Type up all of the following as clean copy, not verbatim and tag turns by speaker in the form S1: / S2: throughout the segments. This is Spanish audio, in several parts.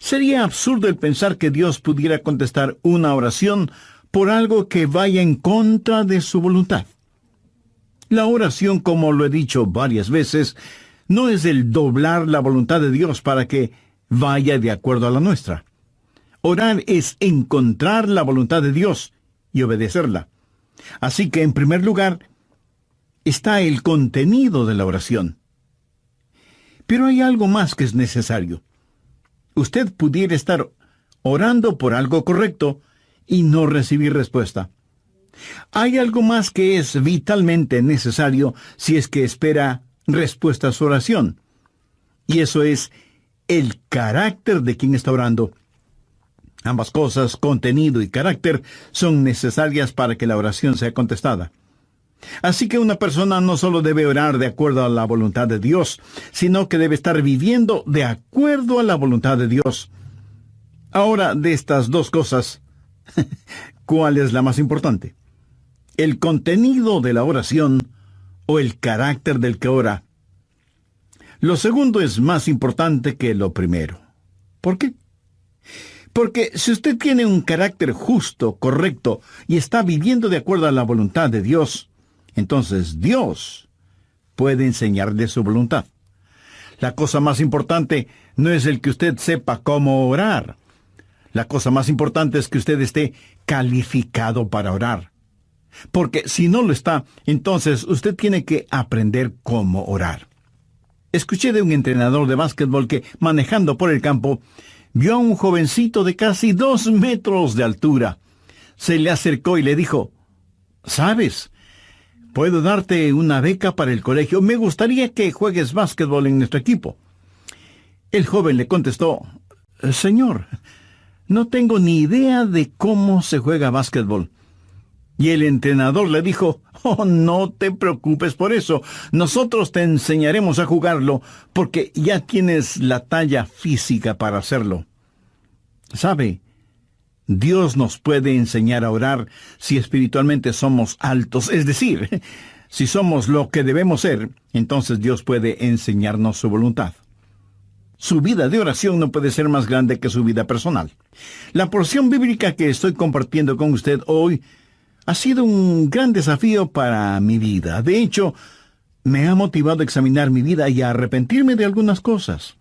S1: Sería absurdo el pensar que Dios pudiera contestar una oración por algo que vaya en contra de su voluntad. La oración, como lo he dicho varias veces, no es el doblar la voluntad de Dios para que vaya de acuerdo a la nuestra. Orar es encontrar la voluntad de Dios y obedecerla. Así que, en primer lugar, está el contenido de la oración. Pero hay algo más que es necesario. Usted pudiera estar orando por algo correcto y no recibir respuesta. Hay algo más que es vitalmente necesario si es que espera respuesta a su oración. Y eso es el carácter de quien está orando. Ambas cosas, contenido y carácter, son necesarias para que la oración sea contestada. Así que una persona no solo debe orar de acuerdo a la voluntad de Dios, sino que debe estar viviendo de acuerdo a la voluntad de Dios. Ahora, de estas dos cosas, ¿cuál es la más importante? ¿El contenido de la oración o el carácter del que ora? Lo segundo es más importante que lo primero. ¿Por qué? Porque si usted tiene un carácter justo, correcto, y está viviendo de acuerdo a la voluntad de Dios, entonces Dios puede enseñarle su voluntad. La cosa más importante no es el que usted sepa cómo orar. La cosa más importante es que usted esté calificado para orar. Porque si no lo está, entonces usted tiene que aprender cómo orar. Escuché de un entrenador de básquetbol que, manejando por el campo, vio a un jovencito de casi 2 metros de altura. Se le acercó y le dijo: ¿sabes? Puedo darte una beca para el colegio. Me gustaría que juegues básquetbol en nuestro equipo. El joven le contestó: Señor, no tengo ni idea de cómo se juega básquetbol. Y el entrenador le dijo: oh, no te preocupes por eso. Nosotros te enseñaremos a jugarlo porque ya tienes la talla física para hacerlo. ¿Sabe? Dios nos puede enseñar a orar si espiritualmente somos altos, es decir, si somos lo que debemos ser, entonces Dios puede enseñarnos su voluntad. Su vida de oración no puede ser más grande que su vida personal. La porción bíblica que estoy compartiendo con usted hoy ha sido un gran desafío para mi vida. De hecho, me ha motivado a examinar mi vida y a arrepentirme de algunas cosas.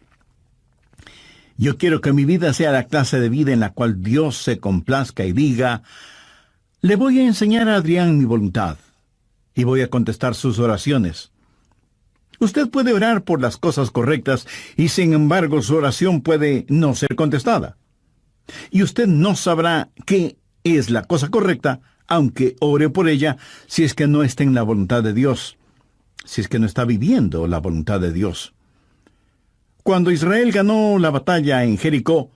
S1: Yo quiero que mi vida sea la clase de vida en la cual Dios se complazca y diga: le voy a enseñar a Adrián mi voluntad, y voy a contestar sus oraciones. Usted puede orar por las cosas correctas, y sin embargo su oración puede no ser contestada. Y usted no sabrá qué es la cosa correcta, aunque ore por ella, si es que no está en la voluntad de Dios, si es que no está viviendo la voluntad de Dios. Cuando Israel ganó la batalla en Jericó,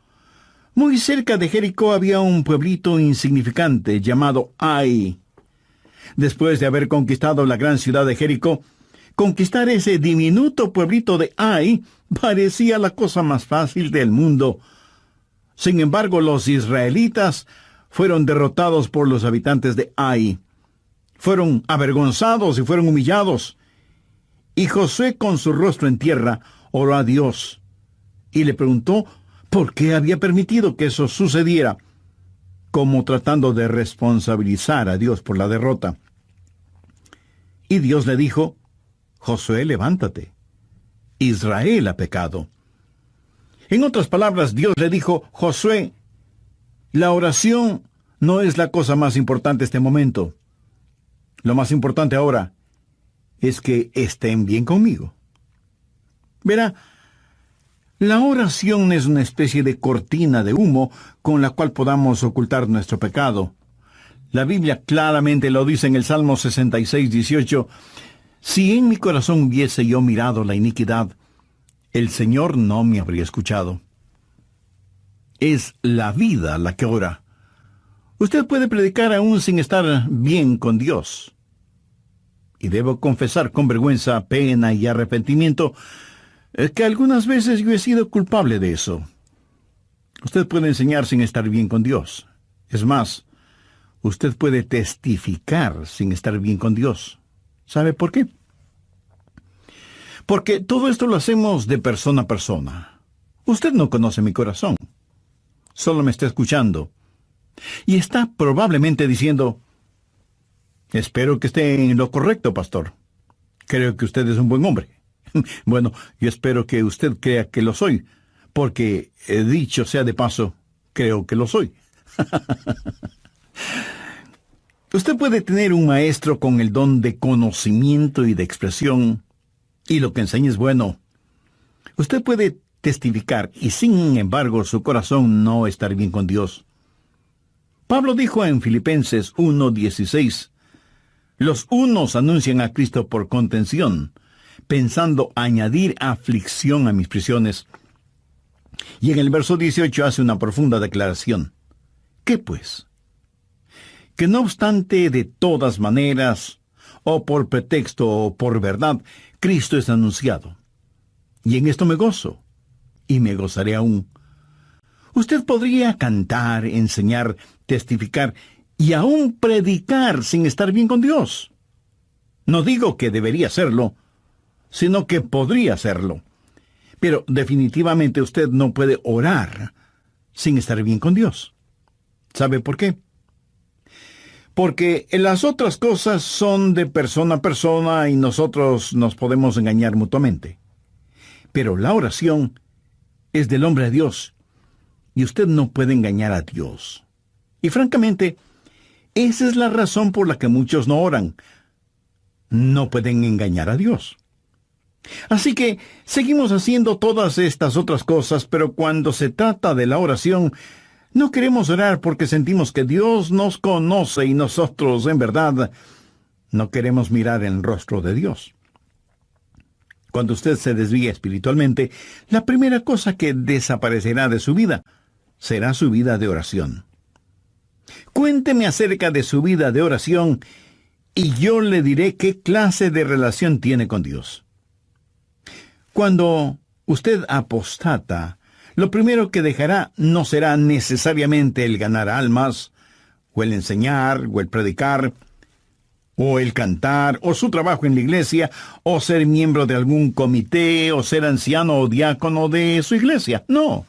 S1: muy cerca de Jericó había un pueblito insignificante llamado Ai. Después de haber conquistado la gran ciudad de Jericó, conquistar ese diminuto pueblito de Ai parecía la cosa más fácil del mundo. Sin embargo, los israelitas fueron derrotados por los habitantes de Ai. Fueron avergonzados y fueron humillados. Y Josué, con su rostro en tierra, oró a Dios y le preguntó por qué había permitido que eso sucediera, como tratando de responsabilizar a Dios por la derrota. Y Dios le dijo: Josué, levántate. Israel ha pecado. En otras palabras, Dios le dijo: Josué, la oración no es la cosa más importante en este momento. Lo más importante ahora es que estén bien conmigo. Verá, la oración es una especie de cortina de humo con la cual podamos ocultar nuestro pecado. La Biblia claramente lo dice en el Salmo 66:18. Si en mi corazón hubiese yo mirado la iniquidad, el Señor no me habría escuchado. Es la vida la que ora. Usted puede predicar aún sin estar bien con Dios. Y debo confesar con vergüenza, pena y arrepentimiento que algunas veces yo he sido culpable de eso. Usted puede enseñar sin estar bien con Dios. Es más, usted puede testificar sin estar bien con Dios. ¿Sabe por qué? Porque todo esto lo hacemos de persona a persona. Usted no conoce mi corazón. solo me está escuchando. Y está probablemente diciendo, espero que esté en lo correcto, pastor. Creo que usted es un buen hombre. Bueno, yo espero que usted crea que lo soy, porque, dicho sea de paso, creo que lo soy. Usted puede tener un maestro con el don de conocimiento y de expresión, y lo que enseña es bueno. Usted puede testificar, y sin embargo su corazón no estar bien con Dios. Pablo dijo en Filipenses 1:16, los unos anuncian a Cristo por contención, pensando añadir aflicción a mis prisiones. Y en el verso 18 hace una profunda declaración. ¿Qué pues? Que no obstante de todas maneras, o por pretexto o por verdad, Cristo es anunciado. Y en esto me gozo, y me gozaré aún. Usted podría cantar, enseñar, testificar y aún predicar sin estar bien con Dios. No digo que debería hacerlo, sino que podría hacerlo. Pero definitivamente usted no puede orar sin estar bien con Dios. ¿Sabe por qué? Porque las otras cosas son de persona a persona y nosotros nos podemos engañar mutuamente. Pero la oración es del hombre a Dios, y usted no puede engañar a Dios. Y francamente, esa es la razón por la que muchos no oran. No pueden engañar a Dios. Así que seguimos haciendo todas estas otras cosas, pero cuando se trata de la oración, no queremos orar porque sentimos que Dios nos conoce y nosotros, en verdad, no queremos mirar el rostro de Dios. Cuando usted se desvía espiritualmente, la primera cosa que desaparecerá de su vida será su vida de oración. Cuénteme acerca de su vida de oración y yo le diré qué clase de relación tiene con Dios. Cuando usted apostata, lo primero que dejará no será necesariamente el ganar almas, o el enseñar, o el predicar, o el cantar, o su trabajo en la iglesia, o ser miembro de algún comité, o ser anciano o diácono de su iglesia. No.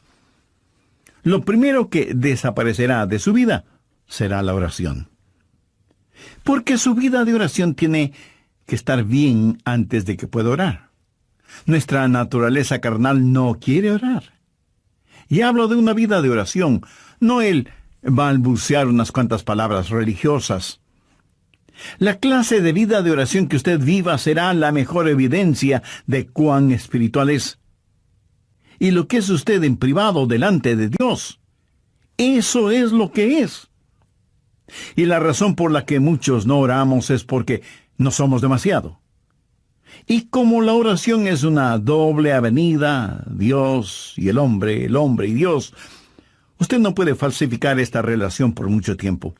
S1: Lo primero que desaparecerá de su vida será la oración. Porque su vida de oración tiene que estar bien antes de que pueda orar. Nuestra naturaleza carnal no quiere orar. Y hablo de una vida de oración, no el balbucear unas cuantas palabras religiosas. La clase de vida de oración que usted viva será la mejor evidencia de cuán espiritual es. Y lo que es usted en privado delante de Dios, eso es lo que es. Y la razón por la que muchos no oramos es porque no somos demasiado. Y como la oración es una doble avenida, Dios y el hombre y Dios, usted no puede falsificar esta relación por mucho tiempo.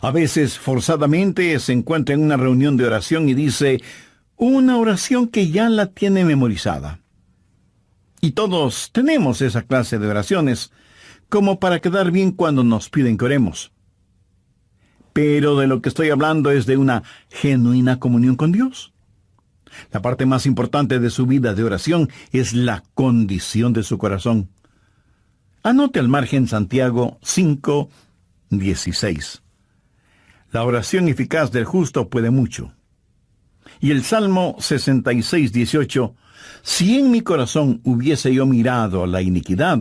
S1: A veces, forzadamente, se encuentra en una reunión de oración y dice una oración que ya la tiene memorizada. Y todos tenemos esa clase de oraciones, como para quedar bien cuando nos piden que oremos. Pero de lo que estoy hablando es de una genuina comunión con Dios. La parte más importante de su vida de oración es la condición de su corazón. Anote al margen Santiago 5:16. La oración eficaz del justo puede mucho. Y el Salmo 66:18. Si en mi corazón hubiese yo mirado a la iniquidad,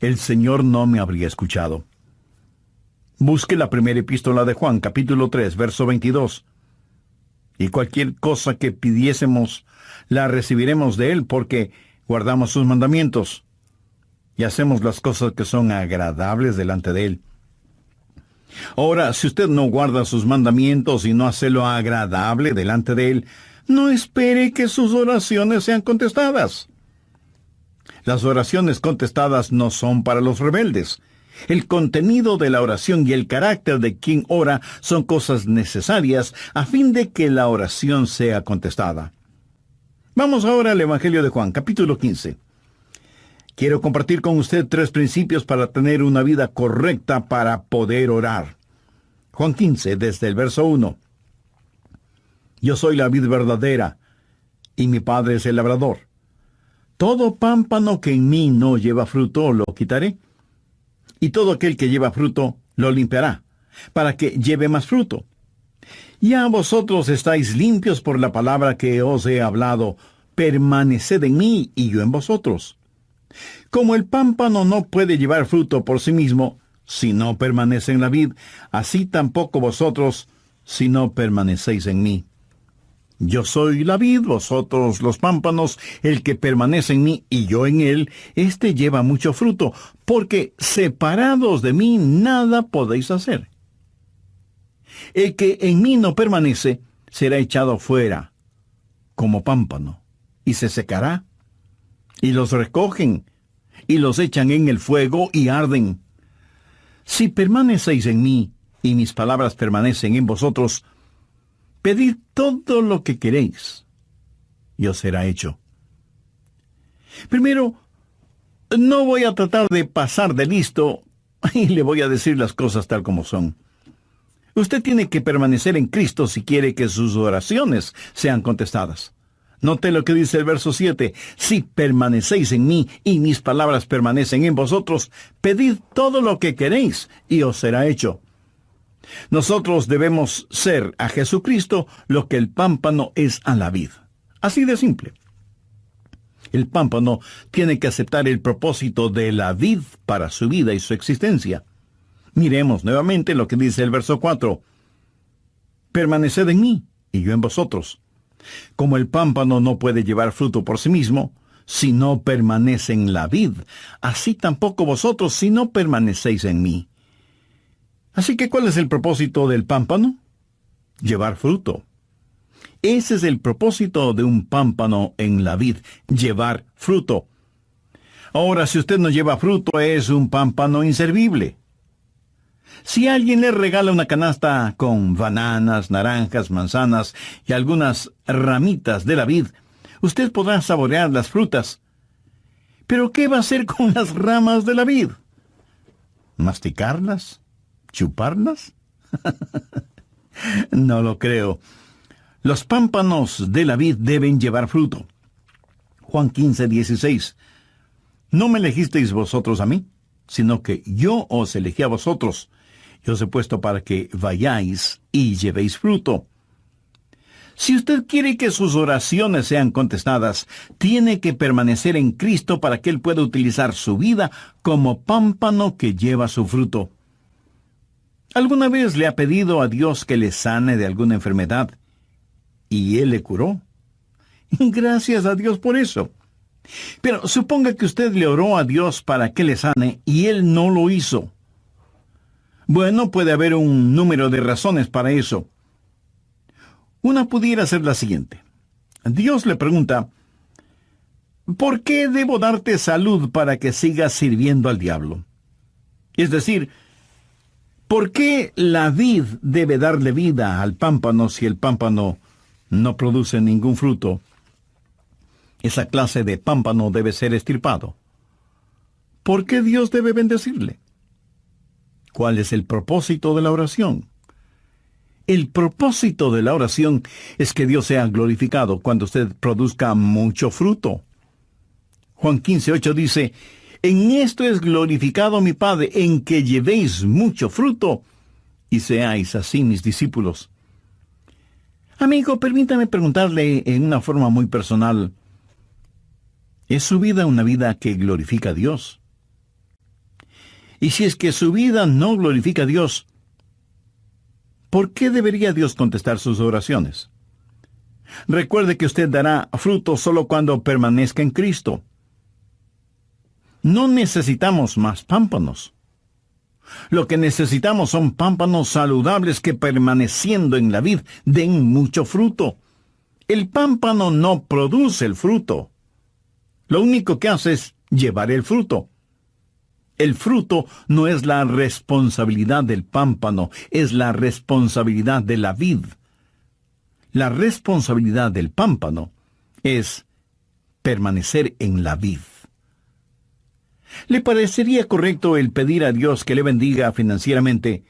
S1: el Señor no me habría escuchado. Busque la primera epístola de Juan, capítulo 3, verso 22. Y cualquier cosa que pidiésemos, la recibiremos de Él, porque guardamos sus mandamientos y hacemos las cosas que son agradables delante de Él. Ahora, si usted no guarda sus mandamientos y no hace lo agradable delante de Él, no espere que sus oraciones sean contestadas. Las oraciones contestadas no son para los rebeldes. El contenido de la oración y el carácter de quien ora son cosas necesarias a fin de que la oración sea contestada. Vamos ahora al Evangelio de Juan, capítulo 15. Quiero compartir con usted 3 principios para tener una vida correcta para poder orar. Juan 15, desde el verso 1. Yo soy la vid verdadera, y mi Padre es el labrador. Todo pámpano que en mí no lleva fruto, lo quitaré. Y todo aquel que lleva fruto, lo limpiará, para que lleve más fruto. Ya vosotros estáis limpios por la palabra que os he hablado. Permaneced en mí, y yo en vosotros. Como el pámpano no puede llevar fruto por sí mismo, si no permanece en la vid, así tampoco vosotros, si no permanecéis en mí. Yo soy la vid, vosotros los pámpanos. El que permanece en mí y yo en él, éste lleva mucho fruto, porque separados de mí nada podéis hacer. El que en mí no permanece será echado fuera como pámpano, y se secará. Y los recogen, y los echan en el fuego, y arden. Si permanecéis en mí, y mis palabras permanecen en vosotros, pedid todo lo que queréis, y os será hecho. Primero, no voy a tratar de pasar de listo, y le voy a decir las cosas tal como son. Usted tiene que permanecer en Cristo si quiere que sus oraciones sean contestadas. Note lo que dice el verso 7. Si permanecéis en mí y mis palabras permanecen en vosotros, pedid todo lo que queréis y os será hecho. Nosotros debemos ser a Jesucristo lo que el pámpano es a la vid. Así de simple. El pámpano tiene que aceptar el propósito de la vid para su vida y su existencia. Miremos nuevamente lo que dice el verso 4. Permaneced en mí y yo en vosotros. Como el pámpano no puede llevar fruto por sí mismo, si no permanece en la vid, así tampoco vosotros si no permanecéis en mí. Así que, ¿cuál es el propósito del pámpano? Llevar fruto. Ese es el propósito de un pámpano en la vid, llevar fruto. Ahora, si usted no lleva fruto, es un pámpano inservible. Si alguien le regala una canasta con bananas, naranjas, manzanas y algunas ramitas de la vid, usted podrá saborear las frutas. ¿Pero qué va a hacer con las ramas de la vid? ¿Masticarlas? ¿Chuparlas? No lo creo. Los pámpanos de la vid deben llevar fruto. Juan 15, 16. No me elegisteis vosotros a mí, sino que yo os elegí a vosotros. Yo os he puesto para que vayáis y llevéis fruto. Si usted quiere que sus oraciones sean contestadas, tiene que permanecer en Cristo para que Él pueda utilizar su vida como pámpano que lleva su fruto. ¿Alguna vez le ha pedido a Dios que le sane de alguna enfermedad y Él le curó? Gracias a Dios por eso. Pero suponga que usted le oró a Dios para que le sane y Él no lo hizo. Bueno, puede haber un número de razones para eso. Una pudiera ser la siguiente. Dios le pregunta, ¿por qué debo darte salud para que sigas sirviendo al diablo? Es decir, ¿por qué la vid debe darle vida al pámpano si el pámpano no produce ningún fruto? Esa clase de pámpano debe ser extirpado. ¿Por qué Dios debe bendecirle? ¿Cuál es el propósito de la oración? El propósito de la oración es que Dios sea glorificado cuando usted produzca mucho fruto. Juan 15:8 dice, en esto es glorificado mi Padre, en que llevéis mucho fruto y seáis así mis discípulos. Amigo, permítame preguntarle en una forma muy personal, ¿es su vida una vida que glorifica a Dios? Y si es que su vida no glorifica a Dios, ¿por qué debería Dios contestar sus oraciones? Recuerde que usted dará fruto solo cuando permanezca en Cristo. No necesitamos más pámpanos. Lo que necesitamos son pámpanos saludables que, permaneciendo en la vid, den mucho fruto. El pámpano no produce el fruto. Lo único que hace es llevar el fruto. El fruto no es la responsabilidad del pámpano, es la responsabilidad de la vid. La responsabilidad del pámpano es permanecer en la vid. ¿Le parecería correcto el pedir a Dios que le bendiga financieramente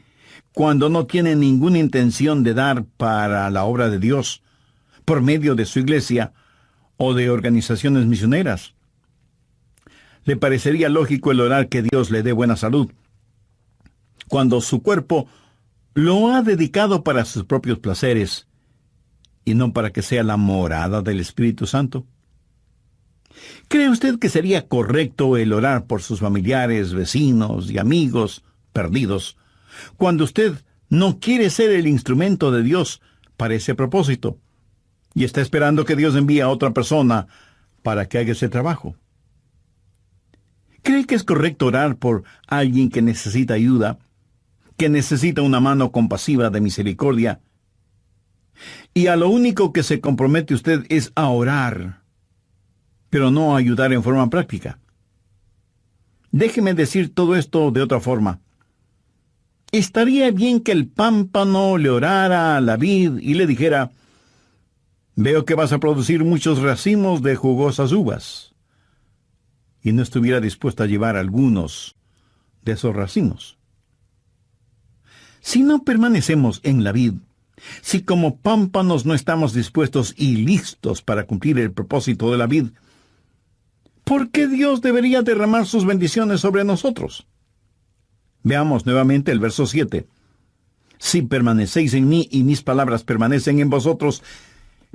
S1: cuando no tiene ninguna intención de dar para la obra de Dios por medio de su iglesia o de organizaciones misioneras? ¿Le parecería lógico el orar que Dios le dé buena salud cuando su cuerpo lo ha dedicado para sus propios placeres y no para que sea la morada del Espíritu Santo? ¿Cree usted que sería correcto el orar por sus familiares, vecinos y amigos perdidos cuando usted no quiere ser el instrumento de Dios para ese propósito y está esperando que Dios envíe a otra persona para que haga ese trabajo? ¿Cree que es correcto orar por alguien que necesita ayuda, que necesita una mano compasiva de misericordia, y a lo único que se compromete usted es a orar, pero no a ayudar en forma práctica? Déjeme decir todo esto de otra forma. Estaría bien que el pámpano le orara a la vid y le dijera: veo que vas a producir muchos racimos de jugosas uvas, y no estuviera dispuesto a llevar algunos de esos racimos. Si no permanecemos en la vid, si como pámpanos no estamos dispuestos y listos para cumplir el propósito de la vid, ¿por qué Dios debería derramar sus bendiciones sobre nosotros? Veamos nuevamente el verso 7. Si permanecéis en mí y mis palabras permanecen en vosotros,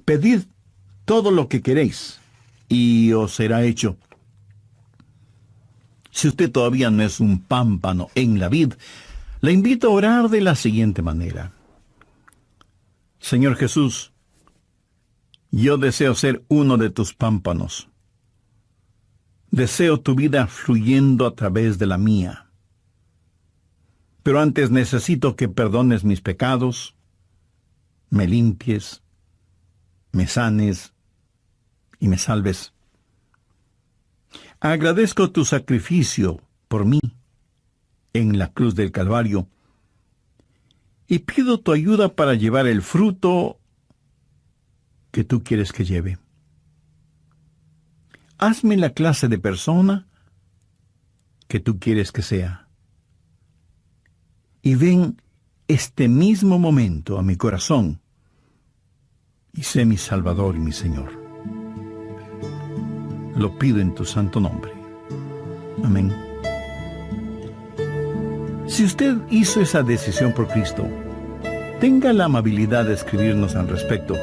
S1: pedid todo lo que queréis, y os será hecho. Si usted todavía no es un pámpano en la vid, le invito a orar de la siguiente manera. Señor Jesús, yo deseo ser uno de tus pámpanos. Deseo tu vida fluyendo a través de la mía. Pero antes necesito que perdones mis pecados, me limpies, me sanes y me salves. Agradezco tu sacrificio por mí en la cruz del Calvario y pido tu ayuda para llevar el fruto que tú quieres que lleve. Hazme la clase de persona que tú quieres que sea. Y ven este mismo momento a mi corazón y sé mi Salvador y mi Señor. Lo pido en tu santo nombre. Amén. Si usted hizo esa decisión por Cristo, tenga la amabilidad de escribirnos al respecto.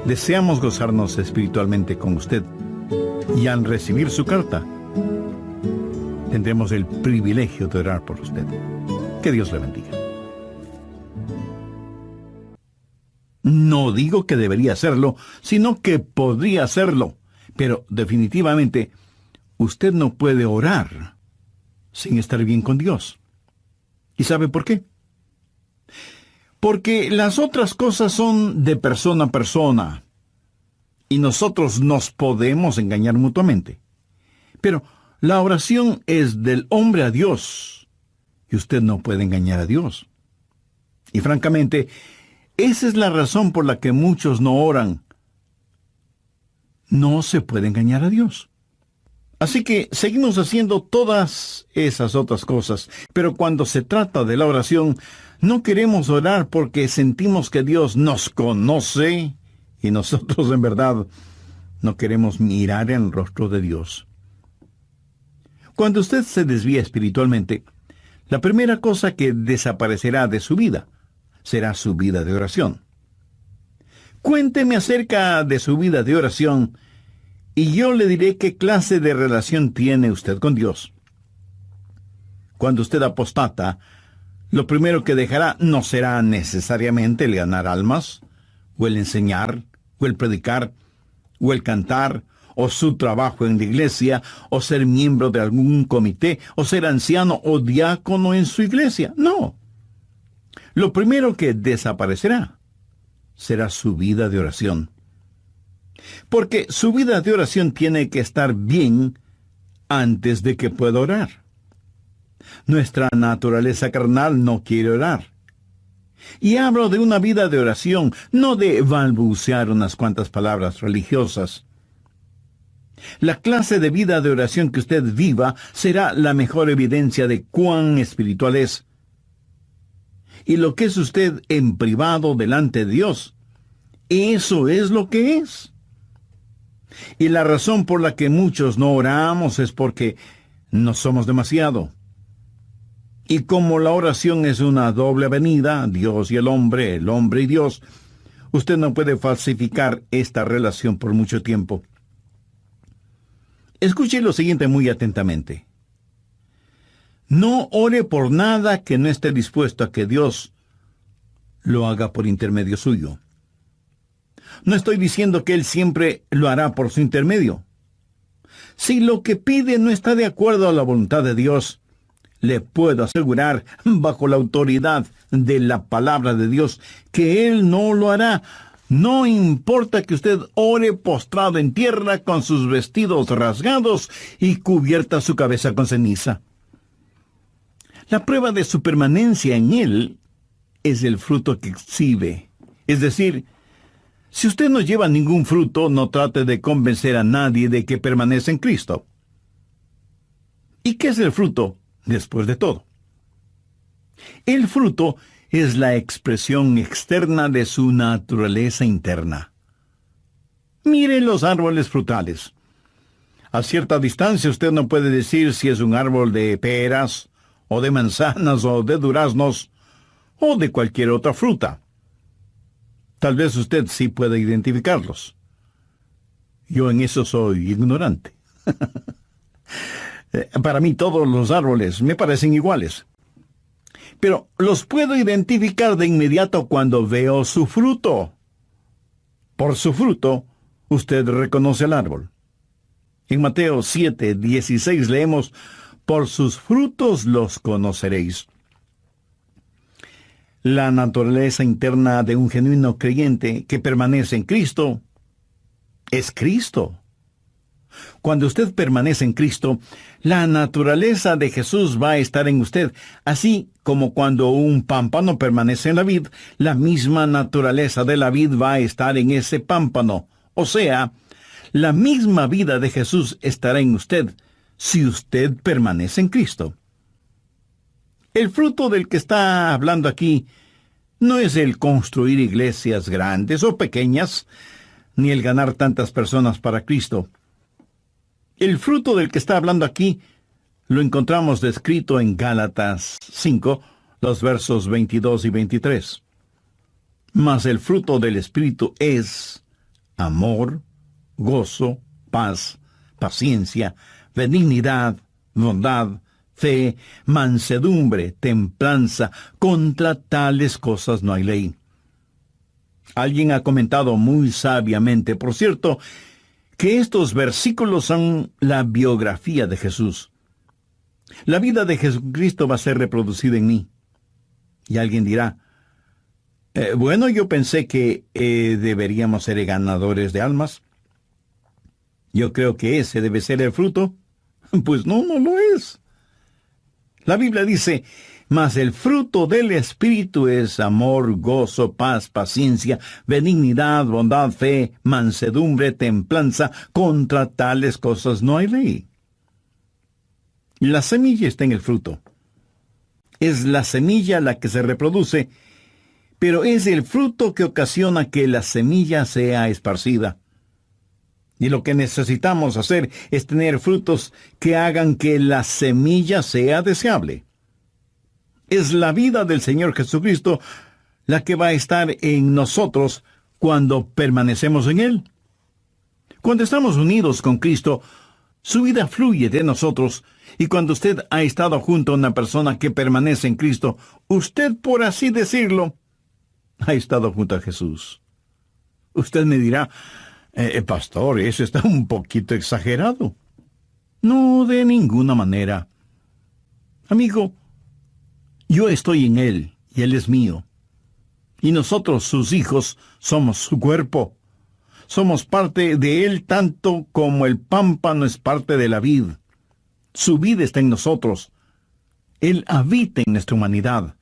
S1: Deseamos gozarnos espiritualmente con usted, y al recibir su carta, tendremos el privilegio de orar por usted. Que Dios le bendiga. No digo que debería hacerlo, sino que podría hacerlo. Pero definitivamente, usted no puede orar sin estar bien con Dios. ¿Y sabe por qué? Porque las otras cosas son de persona a persona, y nosotros nos podemos engañar mutuamente. Pero la oración es del hombre a Dios, y usted no puede engañar a Dios. Y francamente, esa es la razón por la que muchos no oran. No se puede engañar a Dios. Así que seguimos haciendo todas esas otras cosas, pero cuando se trata de la oración, no queremos orar porque sentimos que Dios nos conoce y nosotros en verdad no queremos mirar en el rostro de Dios. Cuando usted se desvía espiritualmente, la primera cosa que desaparecerá de su vida será su vida de oración. Cuénteme acerca de su vida de oración y yo le diré qué clase de relación tiene usted con Dios. Cuando usted apostata, lo primero que dejará no será necesariamente el ganar almas, o el enseñar, o el predicar, o el cantar, o su trabajo en la iglesia, o ser miembro de algún comité, o ser anciano o diácono en su iglesia. No. Lo primero que desaparecerá será su vida de oración. Porque su vida de oración tiene que estar bien antes de que pueda orar. Nuestra naturaleza carnal no quiere orar. Y hablo de una vida de oración, no de balbucear unas cuantas palabras religiosas. La clase de vida de oración que usted viva será la mejor evidencia de cuán espiritual es. Y lo que es usted en privado delante de Dios, eso es lo que es. Y la razón por la que muchos no oramos es porque no somos demasiado. Y como la oración es una doble avenida, Dios y el hombre y Dios, usted no puede falsificar esta relación por mucho tiempo. Escuche lo siguiente muy atentamente. No ore por nada que no esté dispuesto a que Dios lo haga por intermedio suyo. No estoy diciendo que Él siempre lo hará por su intermedio. Si lo que pide no está de acuerdo a la voluntad de Dios, le puedo asegurar, bajo la autoridad de la palabra de Dios, que Él no lo hará. No importa que usted ore postrado en tierra con sus vestidos rasgados y cubierta su cabeza con ceniza. La prueba de su permanencia en Él es el fruto que exhibe. Es decir, si usted no lleva ningún fruto, no trate de convencer a nadie de que permanece en Cristo. ¿Y qué es el fruto, después de todo? El fruto es la expresión externa de su naturaleza interna. Mire los árboles frutales. A cierta distancia usted no puede decir si es un árbol de peras, o de manzanas, o de duraznos, o de cualquier otra fruta. Tal vez usted sí pueda identificarlos. Yo en eso soy ignorante. Para mí todos los árboles me parecen iguales. Pero los puedo identificar de inmediato cuando veo su fruto. Por su fruto, usted reconoce el árbol. En Mateo 7:16 leemos, «Por sus frutos los conoceréis». La naturaleza interna de un genuino creyente que permanece en Cristo es Cristo. Cuando usted permanece en Cristo, la naturaleza de Jesús va a estar en usted, así como cuando un pámpano permanece en la vid, la misma naturaleza de la vid va a estar en ese pámpano. O sea, la misma vida de Jesús estará en usted si usted permanece en Cristo. El fruto del que está hablando aquí no es el construir iglesias grandes o pequeñas, ni el ganar tantas personas para Cristo. El fruto del que está hablando aquí lo encontramos descrito en Gálatas 5, los versos 22 y 23. Mas el fruto del Espíritu es amor, gozo, paz, paciencia, benignidad, bondad, fe, mansedumbre, templanza. Contra tales cosas no hay ley. Alguien ha comentado muy sabiamente, por cierto, que estos versículos son la biografía de Jesús. La vida de Jesucristo va a ser reproducida en mí. Y alguien dirá, bueno, yo pensé que deberíamos ser ganadores de almas. Yo creo que ese debe ser el fruto. Pues no, no lo es. La Biblia dice, mas el fruto del Espíritu es amor, gozo, paz, paciencia, benignidad, bondad, fe, mansedumbre, templanza. Contra tales cosas no hay ley. La semilla está en el fruto. Es la semilla la que se reproduce, pero es el fruto que ocasiona que la semilla sea esparcida. Y lo que necesitamos hacer es tener frutos que hagan que la semilla sea deseable. Es la vida del Señor Jesucristo la que va a estar en nosotros cuando permanecemos en Él. Cuando estamos unidos con Cristo, su vida fluye de nosotros Y cuando usted ha estado junto a una persona que permanece en Cristo, usted, por así decirlo, ha estado junto a Jesús. Usted me dirá, pastor, eso está un poquito exagerado. No, de ninguna manera. Amigo, yo estoy en Él y Él es mío. Y nosotros, sus hijos, somos su cuerpo. Somos parte de Él tanto como el pámpano es parte de la vid. Su vida está en nosotros. Él habita en nuestra humanidad.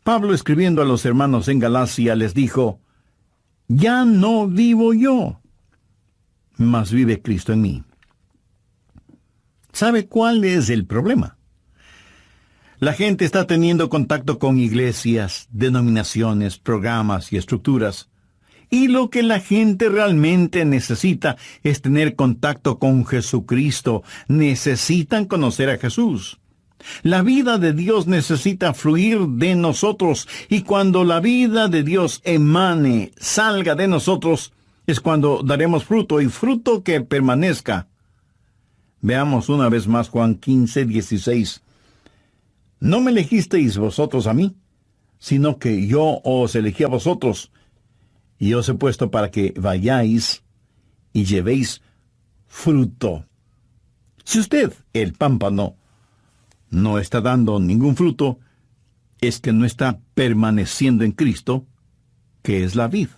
S1: Pablo, escribiendo a los hermanos en Galacia, les dijo, «Ya no vivo yo, mas vive Cristo en mí». ¿Sabe cuál es el problema? La gente está teniendo contacto con iglesias, denominaciones, programas y estructuras. Y lo que la gente realmente necesita es tener contacto con Jesucristo. Necesitan conocer a Jesús. La vida de Dios necesita fluir de nosotros, y cuando la vida de Dios emane, salga de nosotros, es cuando daremos fruto, y fruto que permanezca. Veamos una vez más Juan 15:16. No me elegisteis vosotros a mí, sino que yo os elegí a vosotros, y os he puesto para que vayáis y llevéis fruto. Si usted, el pámpano, no está dando ningún fruto, es que no está permaneciendo en Cristo, que es la vid.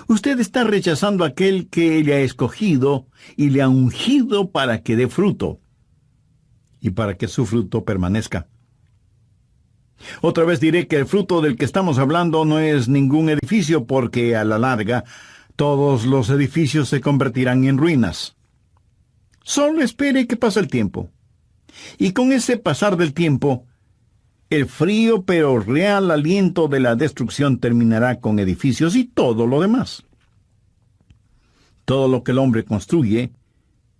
S1: Usted está rechazando a aquel que le ha escogido y le ha ungido para que dé fruto, y para que su fruto permanezca. Otra vez diré que el fruto del que estamos hablando no es ningún edificio, porque a la larga todos los edificios se convertirán en ruinas. Solo espere que pase el tiempo. Y con ese pasar del tiempo, el frío pero real aliento de la destrucción terminará con edificios y todo lo demás. Todo lo que el hombre construye,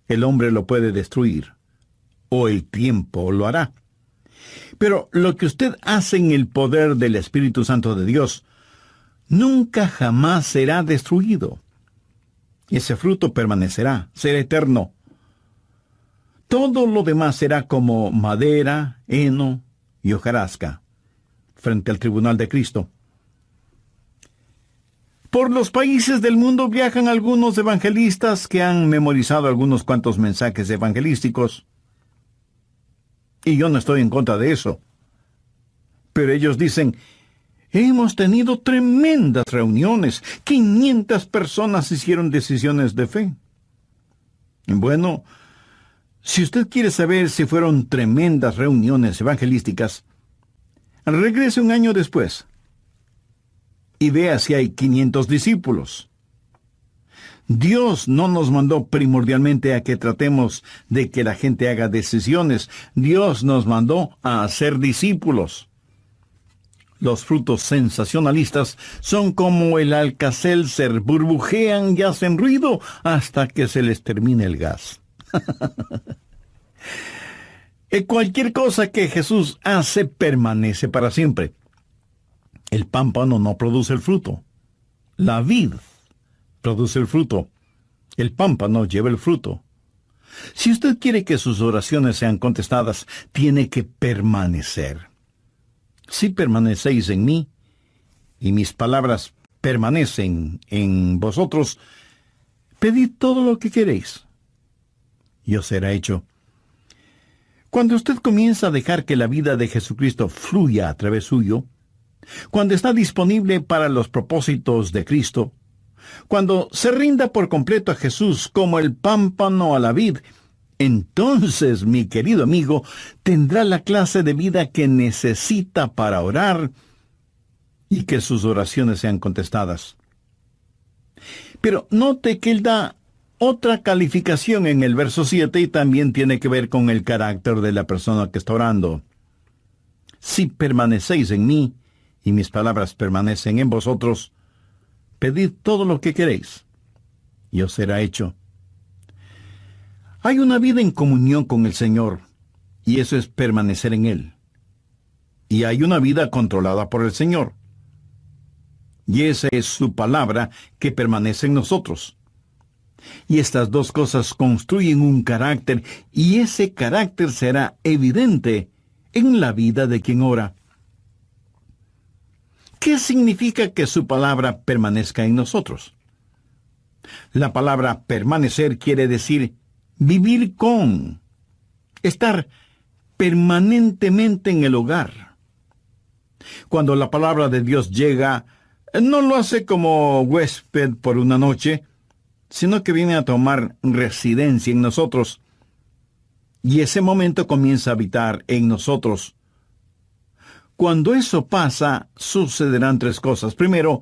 S1: el hombre lo puede destruir, o el tiempo lo hará. Pero lo que usted hace en el poder del Espíritu Santo de Dios nunca jamás será destruido. Ese fruto permanecerá, será eterno. Todo lo demás será como madera, heno y hojarasca frente al tribunal de Cristo. Por los países del mundo viajan algunos evangelistas que han memorizado algunos cuantos mensajes evangelísticos. Y yo no estoy en contra de eso. Pero ellos dicen, hemos tenido tremendas reuniones. 500 personas hicieron decisiones de fe. Bueno, si usted quiere saber si fueron tremendas reuniones evangelísticas, regrese un año después y vea si hay 500 discípulos. Dios no nos mandó primordialmente a que tratemos de que la gente haga decisiones. Dios nos mandó a hacer discípulos. Los frutos sensacionalistas son como el Alka-Seltzer, burbujean y hacen ruido hasta que se les termine el gas. Cualquier cosa que Jesús hace permanece para siempre. El pámpano no produce el fruto. La vid produce el fruto. El pámpano lleva el fruto. Si usted quiere que sus oraciones sean contestadas, tiene que permanecer. Si permanecéis en mí, y mis palabras permanecen en vosotros, pedid todo lo que queréis, y os será hecho. Cuando usted comienza a dejar que la vida de Jesucristo fluya a través suyo, cuando está disponible para los propósitos de Cristo, cuando se rinda por completo a Jesús como el pámpano a la vid, entonces, mi querido amigo, tendrá la clase de vida que necesita para orar y que sus oraciones sean contestadas. Pero note que él da otra calificación en el verso 7 y también tiene que ver con el carácter de la persona que está orando. Si permanecéis en mí y mis palabras permanecen en vosotros, pedid todo lo que queréis, y os será hecho. Hay una vida en comunión con el Señor, y eso es permanecer en Él. Y hay una vida controlada por el Señor, y esa es su palabra que permanece en nosotros. Y estas dos cosas construyen un carácter, y ese carácter será evidente en la vida de quien ora. ¿Qué significa que su palabra permanezca en nosotros? La palabra permanecer quiere decir vivir con, estar permanentemente en el hogar. Cuando la palabra de Dios llega, no lo hace como huésped por una noche, sino que viene a tomar residencia en nosotros. Y ese momento comienza a habitar en nosotros. Cuando eso pasa, sucederán tres cosas. Primero,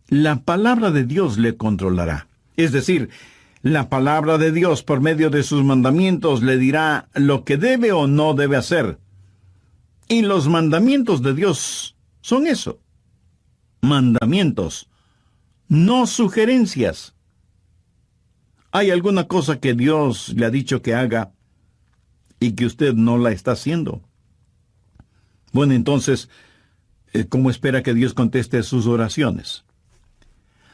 S1: la palabra de Dios le controlará. Es decir, la palabra de Dios, por medio de sus mandamientos, le dirá lo que debe o no debe hacer. Y los mandamientos de Dios son eso. Mandamientos, no sugerencias. ¿Hay alguna cosa que Dios le ha dicho que haga y que usted no la está haciendo? Bueno, entonces, ¿cómo espera que Dios conteste sus oraciones?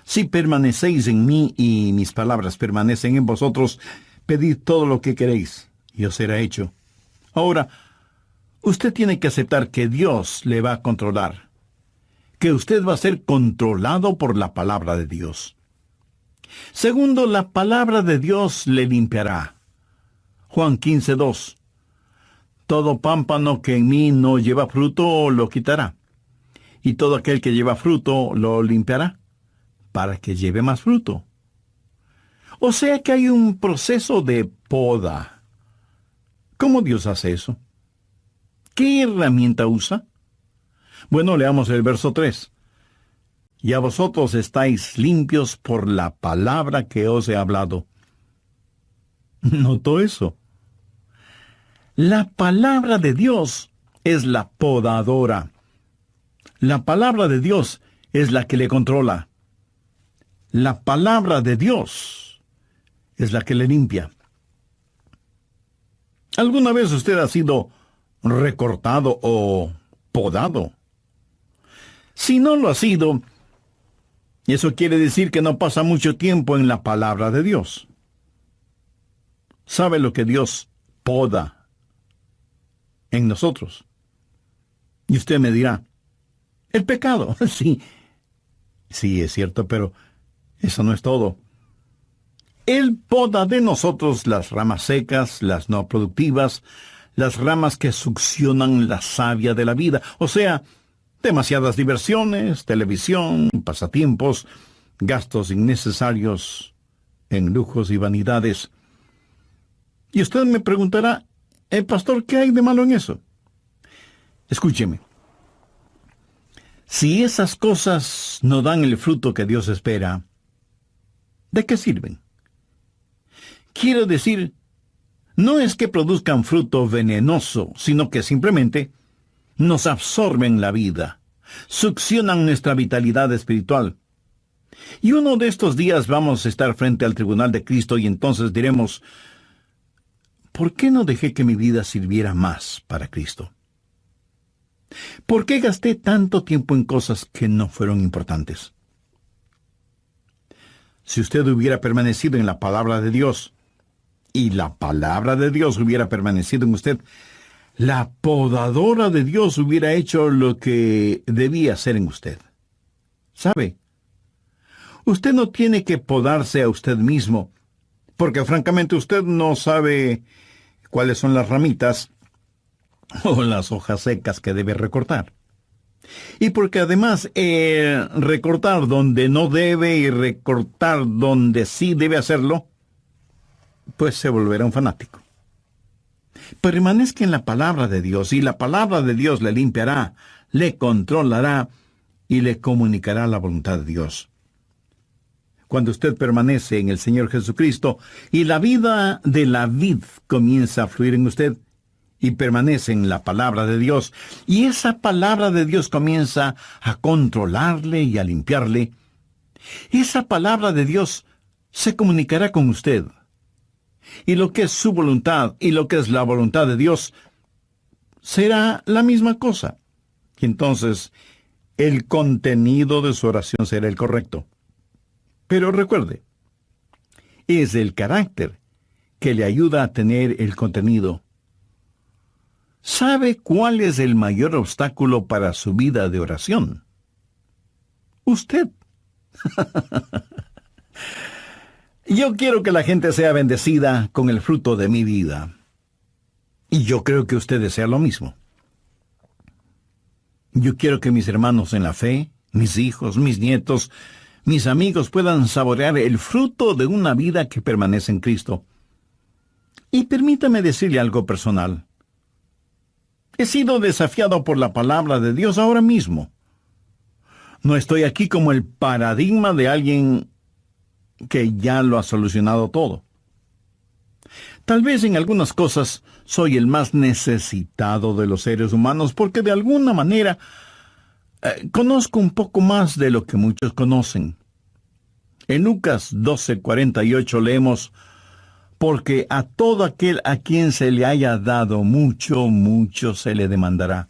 S1: Si permanecéis en mí y mis palabras permanecen en vosotros, pedid todo lo que queréis, y os será hecho. Ahora, usted tiene que aceptar que Dios le va a controlar, que usted va a ser controlado por la palabra de Dios. Segundo, la palabra de Dios le limpiará. Juan 15:2. Todo pámpano que en mí no lleva fruto lo quitará, y todo aquel que lleva fruto lo limpiará, para que lleve más fruto. O sea que hay un proceso de poda. ¿Cómo Dios hace eso? ¿Qué herramienta usa? Bueno, leamos el verso 3. Y a vosotros estáis limpios por la palabra que os he hablado. ¿Notó eso? La palabra de Dios es la podadora. La palabra de Dios es la que le controla. La palabra de Dios es la que le limpia. ¿Alguna vez usted ha sido recortado o podado? Si no lo ha sido, eso quiere decir que no pasa mucho tiempo en la palabra de Dios. ¿Sabe lo que Dios poda en nosotros? Y usted me dirá, el pecado. Sí, es cierto, pero eso no es todo. Él poda de nosotros las ramas secas, las no productivas, las ramas que succionan la savia de la vida, o sea, demasiadas diversiones, televisión, pasatiempos, gastos innecesarios en lujos y vanidades. Y usted me preguntará, pastor, ¿qué hay de malo en eso? Escúcheme. Si esas cosas no dan el fruto que Dios espera, ¿de qué sirven? Quiero decir, no es que produzcan fruto venenoso, sino que simplemente nos absorben la vida, succionan nuestra vitalidad espiritual. Y uno de estos días vamos a estar frente al tribunal de Cristo y entonces diremos, ¿por qué no dejé que mi vida sirviera más para Cristo? ¿Por qué gasté tanto tiempo en cosas que no fueron importantes? Si usted hubiera permanecido en la palabra de Dios, y la palabra de Dios hubiera permanecido en usted, la podadora de Dios hubiera hecho lo que debía hacer en usted. ¿Sabe? Usted no tiene que podarse a usted mismo, porque francamente usted no sabe cuáles son las ramitas o las hojas secas que debe recortar. Y porque además recortar donde no debe y recortar donde sí debe hacerlo, pues se volverá un fanático. Permanezca en la palabra de Dios, y la palabra de Dios le limpiará, le controlará y le comunicará la voluntad de Dios. Cuando usted permanece en el Señor Jesucristo y la vida de la vid comienza a fluir en usted y permanece en la palabra de Dios, y esa palabra de Dios comienza a controlarle y a limpiarle, esa palabra de Dios se comunicará con usted. Y lo que es su voluntad y lo que es la voluntad de Dios será la misma cosa. Y entonces el contenido de su oración será el correcto. Pero recuerde, es el carácter, que le ayuda a tener el contenido. ¿Sabe cuál es el mayor obstáculo para su vida de oración? Usted. Yo quiero que la gente sea bendecida con el fruto de mi vida. Y yo creo que usted desea lo mismo. Yo quiero que mis hermanos en la fe, mis hijos, mis nietos, mis amigos puedan saborear el fruto de una vida que permanece en Cristo. Y permítame decirle algo personal. He sido desafiado por la palabra de Dios ahora mismo. No estoy aquí como el paradigma de alguien que ya lo ha solucionado todo. Tal vez en algunas cosas soy el más necesitado de los seres humanos porque de alguna manera conozco un poco más de lo que muchos conocen. En Lucas 12:48 leemos: porque a todo aquel a quien se le haya dado mucho, mucho se le demandará.